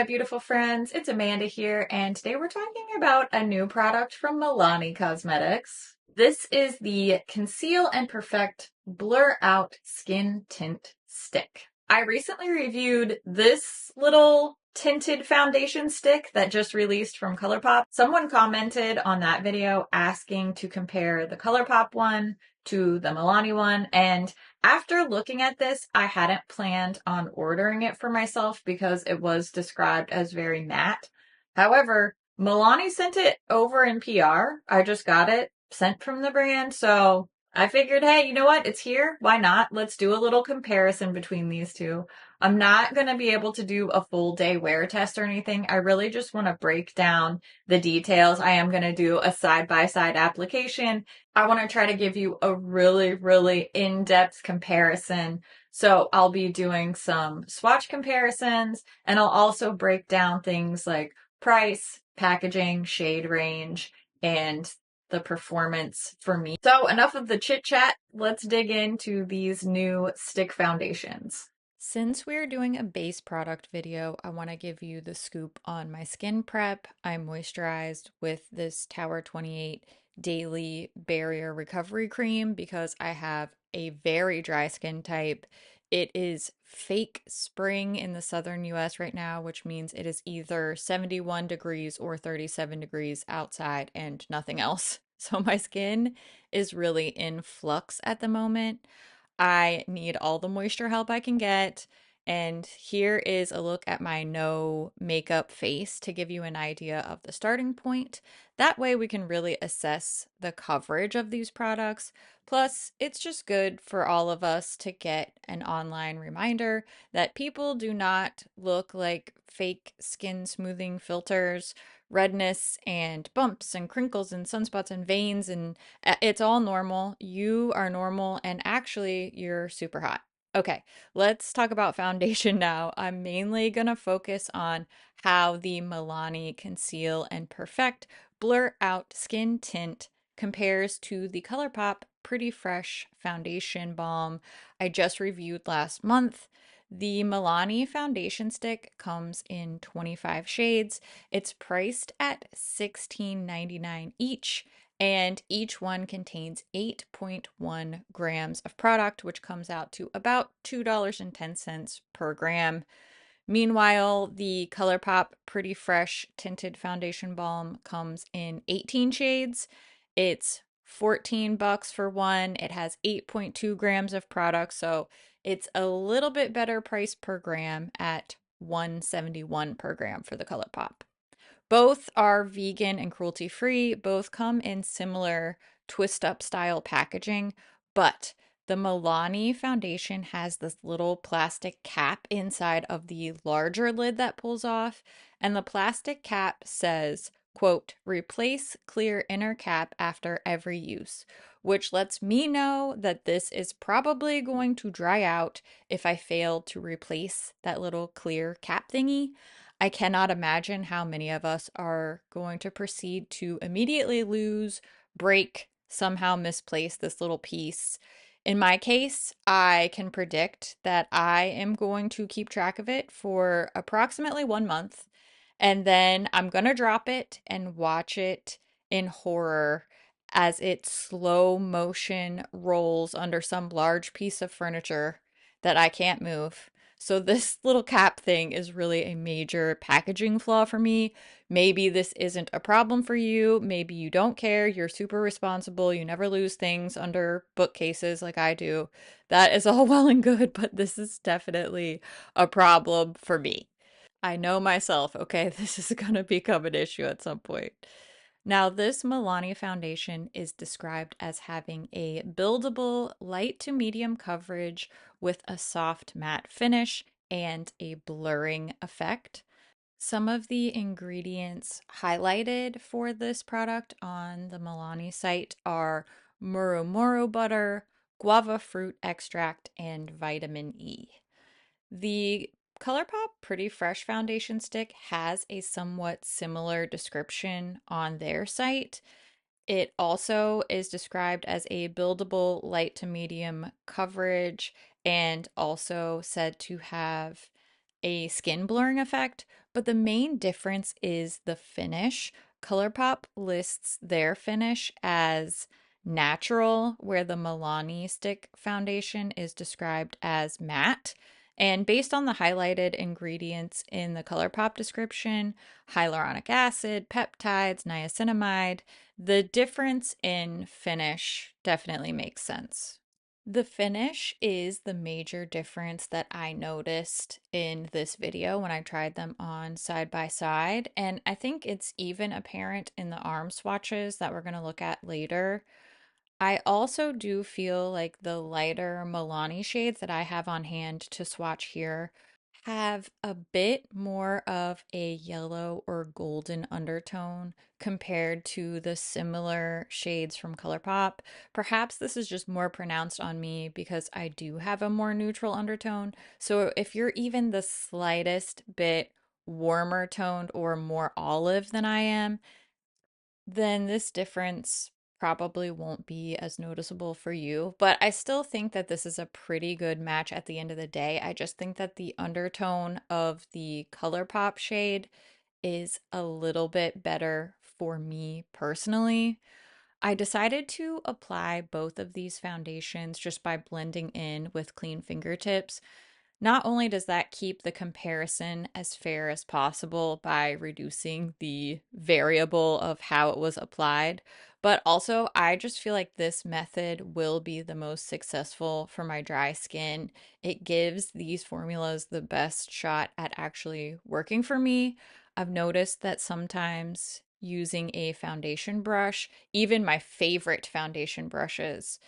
beautiful friends. It's Amanda here, and today we're talking about a new product from Milani Cosmetics. This is the Conceal and Perfect Blur Out Skin Tint Stick. I recently reviewed this little tinted foundation stick that just released from ColourPop. Someone commented on that video asking to compare the ColourPop one to the Milani one, and after looking at this, I hadn't planned on ordering it for myself because it was described as very matte. However, Milani sent it over in PR. I just got it sent from the brand, so I figured, hey, you know what? It's here. Why not? Let's do a little comparison between these two. I'm not going to be able to do a full day wear test or anything. I really just want to break down the details. I am going to do a side-by-side application. I want to try to give you a really in-depth comparison. So I'll be doing some swatch comparisons, and I'll also break down things like price, packaging, shade range, and the performance for me. So enough of the chit chat. Let's dig into these new stick foundations. Since we're doing a base product video, I want to give you the scoop on my skin prep. I'm moisturized with this Tower 28 Daily Barrier Recovery Cream because I have a very dry skin type. It is fake spring in the southern US right now, which means it is either 71 degrees or 37 degrees outside and nothing else. So my skin is really in flux at the moment. I need all the moisture help I can get. And here is a look at my no makeup face to give you an idea of the starting point. That way we can really assess the coverage of these products. Plus, it's just good for all of us to get an online reminder that people do not look like fake skin smoothing filters. Redness and bumps and crinkles and sunspots and veins, and it's all normal. You are normal, and actually, you're super hot. Okay, let's talk about foundation now. I'm mainly gonna focus on how the Milani Conceal and Perfect Blur Out Skin Tint compares to the ColourPop Pretty Fresh Foundation Balm I just reviewed last month. The Milani foundation stick comes in 25 shades. It's priced at $16.99 each, and each one contains 8.1 grams of product, which comes out to about $2.10 per gram. Meanwhile, the ColourPop Pretty Fresh Tinted Foundation Balm comes in 18 shades. It's 14 bucks for one. It has 8.2 grams of product, so it's a little bit better price per gram at 171 per gram for the ColourPop. Both are vegan and cruelty free. Both come in similar twist up style packaging, but the Milani foundation has this little plastic cap inside of the larger lid that pulls off, and the plastic cap says, quote, replace clear inner cap after every use, which lets me know that this is probably going to dry out if I fail to replace that little clear cap thingy. I cannot imagine how many of us are going to proceed to immediately lose, break, somehow misplace this little piece. In my case, I can predict that I am going to keep track of it for approximately 1 month, and then I'm going to drop it and watch it in horror as it slow motion rolls under some large piece of furniture that I can't move. So this little cap thing is really a major packaging flaw for me. Maybe this isn't a problem for you. Maybe you don't care. You're super responsible. You never lose things under bookcases like I do. That is all well and good, but this is definitely a problem for me. I know myself, okay? This is going to become an issue at some point. Now, this Milani foundation is described as having a buildable light to medium coverage with a soft matte finish and a blurring effect. Some of the ingredients highlighted for this product on the Milani site are muro butter, guava fruit extract, and vitamin E. The ColourPop Pretty Fresh foundation stick has a somewhat similar description on their site. It also is described as a buildable light to medium coverage and also said to have a skin blurring effect, but the main difference is the finish. ColourPop lists their finish as natural, where the Milani Stick foundation is described as matte. And based on the highlighted ingredients in the ColourPop description, hyaluronic acid, peptides, niacinamide, the difference in finish definitely makes sense. The finish is the major difference that I noticed in this video when I tried them on side by side. And I think it's even apparent in the arm swatches that we're going to look at later. I also do feel like the lighter Milani shades that I have on hand to swatch here have a bit more of a yellow or golden undertone compared to the similar shades from ColourPop. Perhaps this is just more pronounced on me because I do have a more neutral undertone. So if you're even the slightest bit warmer toned or more olive than I am, then this difference probably won't be as noticeable for you. But I still think that this is a pretty good match at the end of the day. I just think that the undertone of the ColourPop shade is a little bit better for me personally. I decided to apply both of these foundations just by blending in with clean fingertips. Not only does that keep the comparison as fair as possible by reducing the variable of how it was applied, but also I just feel like this method will be the most successful for my dry skin. It gives these formulas the best shot at actually working for me. I've noticed that sometimes using a foundation brush, even my favorite foundation brushes,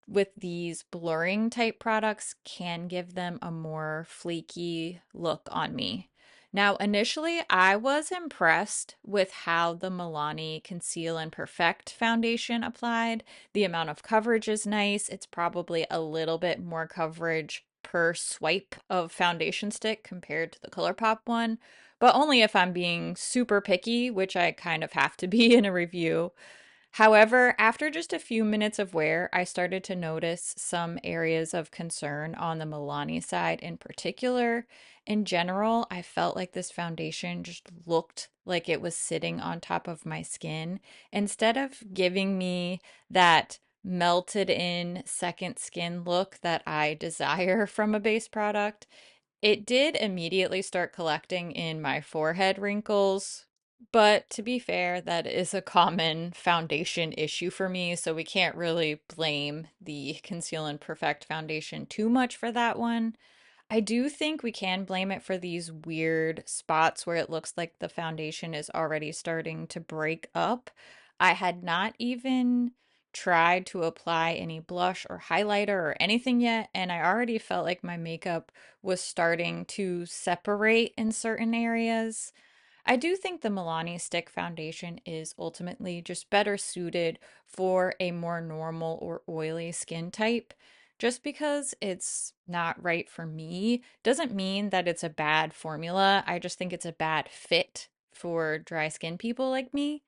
with these blurring type products can give them a more flaky look on me. Now, initially, I was impressed with how the Milani Conceal and Perfect foundation applied. The amount of coverage is nice. It's probably a little bit more coverage per swipe of foundation stick compared to the ColourPop one, but only if I'm being super picky, which I kind of have to be in a review. However, after just a few minutes of wear, I started to notice some areas of concern on the Milani side in particular. In general, I felt like this foundation just looked like it was sitting on top of my skin instead of giving me that melted in second skin look that I desire from a base product. It did immediately start collecting in my forehead wrinkles, but to be fair, that is a common foundation issue for me, so we can't really blame the Conceal and Perfect foundation too much for that one. I do think we can blame it for these weird spots where it looks like the foundation is already starting to break up. I had not even tried to apply any blush or highlighter or anything yet, and I already felt like my makeup was starting to separate in certain areas. I do think the Milani Stick foundation is ultimately just better suited for a more normal or oily skin type. Just because it's not right for me doesn't mean that it's a bad formula. I just think it's a bad fit for dry skin people like me.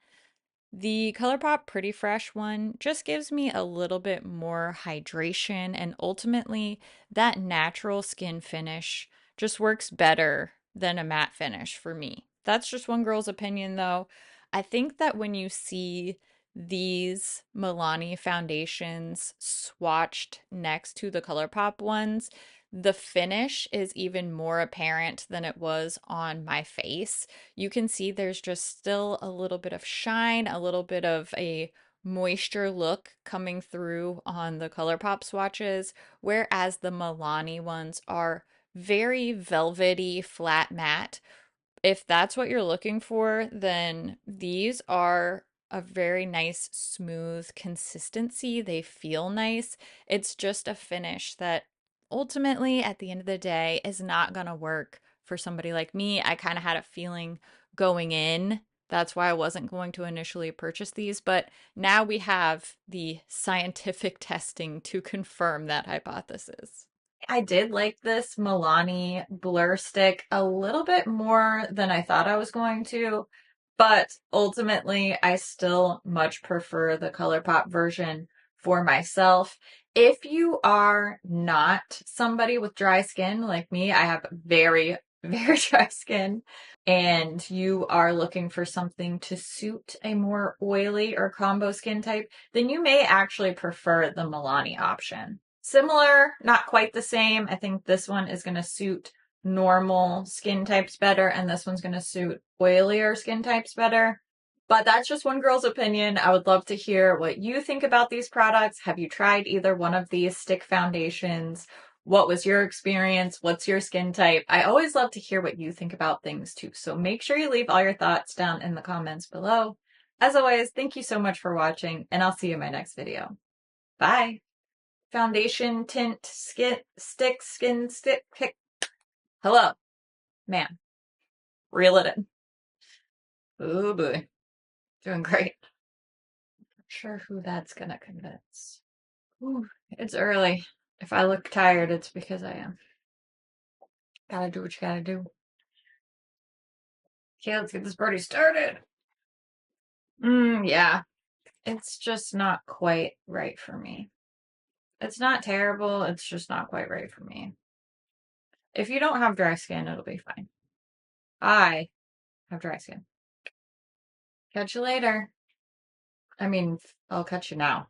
The ColourPop Pretty Fresh one just gives me a little bit more hydration, and ultimately, that natural skin finish just works better than a matte finish for me. That's just one girl's opinion, though. I think that when you see these Milani foundations swatched next to the ColourPop ones, the finish is even more apparent than it was on my face. You can see there's just still a little bit of shine, a little bit of a moisture look coming through on the ColourPop swatches, whereas the Milani ones are very velvety, flat matte. If that's what you're looking for, then these are a very nice, smooth consistency. They feel nice. It's just a finish that ultimately, at the end of the day, is not going to work for somebody like me. I kind of had a feeling going in. That's why I wasn't going to initially purchase these, but now we have the scientific testing to confirm that hypothesis. I did like this Milani blur stick a little bit more than I thought I was going to, but ultimately I still much prefer the ColourPop version for myself. If you are not somebody with dry skin like me, I have very very dry skin, and you are looking for something to suit a more oily or combo skin type, then you may actually prefer the Milani option. Similar, not quite the same. I think this one is going to suit normal skin types better, and this one's going to suit oilier skin types better. But that's just one girl's opinion. I would love to hear what you think about these products. Have you tried either one of these stick foundations? What was your experience? What's your skin type? I always love to hear what you think about things too. So make sure you leave all your thoughts down in the comments below. As always, thank you so much for watching, and I'll see you in my next video. Bye. Foundation, tint, skin stick. Hello, man. Reel it in. Oh boy. Doing great. Not sure who that's gonna convince. Ooh, it's early. If I look tired, it's because I am. Gotta do what you gotta do. Okay, let's get this party started. Yeah. It's just not quite right for me. It's not terrible, it's just not quite right for me. If you don't have dry skin, it'll be fine. I have dry skin. Catch you later. I mean, I'll catch you now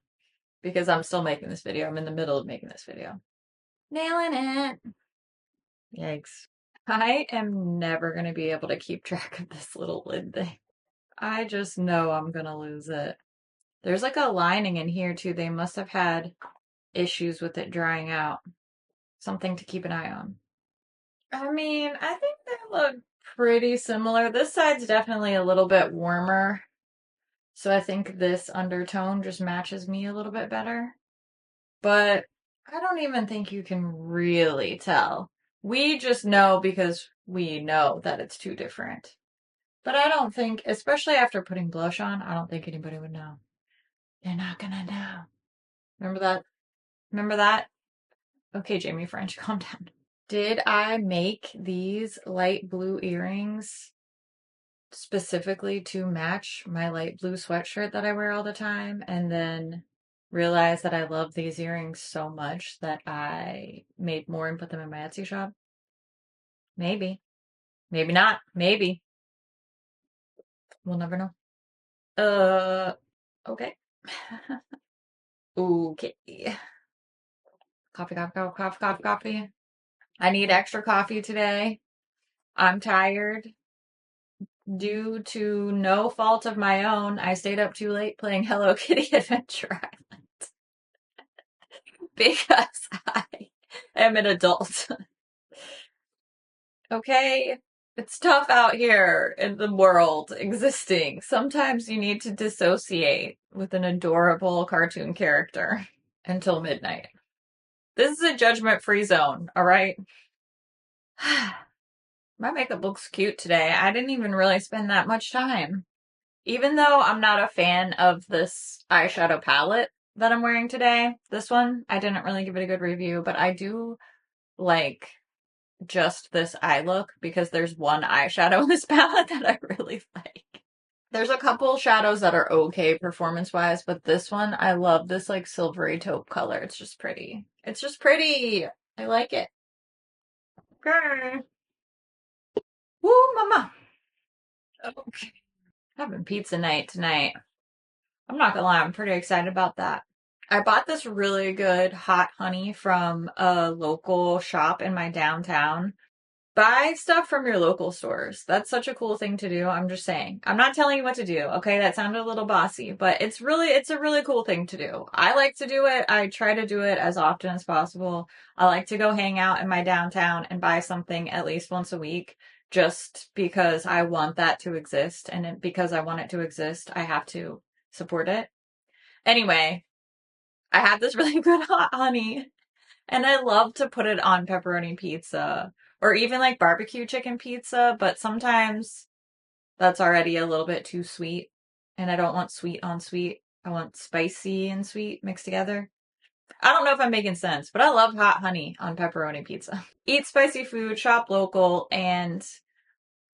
because I'm still making this video. I'm in the middle of making this video. Nailing it. Yikes. I am never going to be able to keep track of this little lid thing. I just know I'm going to lose it. There's like a lining in here too. They must have had issues with it drying out. Something to keep an eye on. I mean, I think they look pretty similar. This side's definitely a little bit warmer. So I think this undertone just matches me a little bit better. But I don't even think you can really tell. We just know because we know that it's too different. But I don't think, especially after putting blush on, I don't think anybody would know. They're not gonna know. Remember that? Remember that? Okay, Jamie French, calm down. Did I make these light blue earrings specifically to match my light blue sweatshirt that I wear all the time, and then realized that I love these earrings so much that I made more and put them in my Etsy shop? Maybe. Maybe not. Maybe. We'll never know. Okay. Okay. Coffee, coffee, coffee, coffee, coffee, coffee. I need extra coffee today. I'm tired. Due to no fault of my own, I stayed up too late playing Hello Kitty Adventure Island because I am an adult. Okay? It's tough out here in the world existing. Sometimes you need to dissociate with an adorable cartoon character until midnight. This is a judgment-free zone, all right? My makeup looks cute today. I didn't even really spend that much time. Even though I'm not a fan of this eyeshadow palette that I'm wearing today, this one, I didn't really give it a good review, but I do like just this eye look because there's one eyeshadow in this palette that I really like. There's a couple shadows that are okay performance-wise, but this one, I love this like silvery taupe color. It's just pretty. It's just pretty. I like it. Okay. Woo, mama. Okay. Having pizza night tonight. I'm not gonna lie, I'm pretty excited about that. I bought this really good hot honey from a local shop in my downtown. Buy stuff from your local stores. That's such a cool thing to do. I'm just saying. I'm not telling you what to do, okay? That sounded a little bossy, but it's a really cool thing to do. I like to do it. I try to do it as often as possible. I like to go hang out in my downtown and buy something at least once a week just because I want that to exist. And because I want it to exist, I have to support it. Anyway, I had this really good hot honey and I love to put it on pepperoni pizza or even like barbecue chicken pizza, but sometimes that's already a little bit too sweet. And I don't want sweet on sweet. I want spicy and sweet mixed together. I don't know if I'm making sense, but I love hot honey on pepperoni pizza. Eat spicy food, shop local, and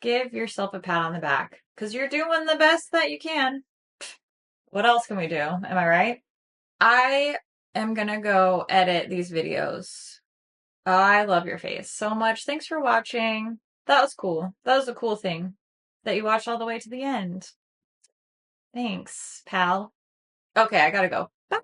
give yourself a pat on the back because you're doing the best that you can. What else can we do? Am I right? I am gonna go edit these videos. I love your face so much. Thanks for watching. That was cool. That was a cool thing that you watched all the way to the end. Thanks, pal. Okay, I gotta go. Bye.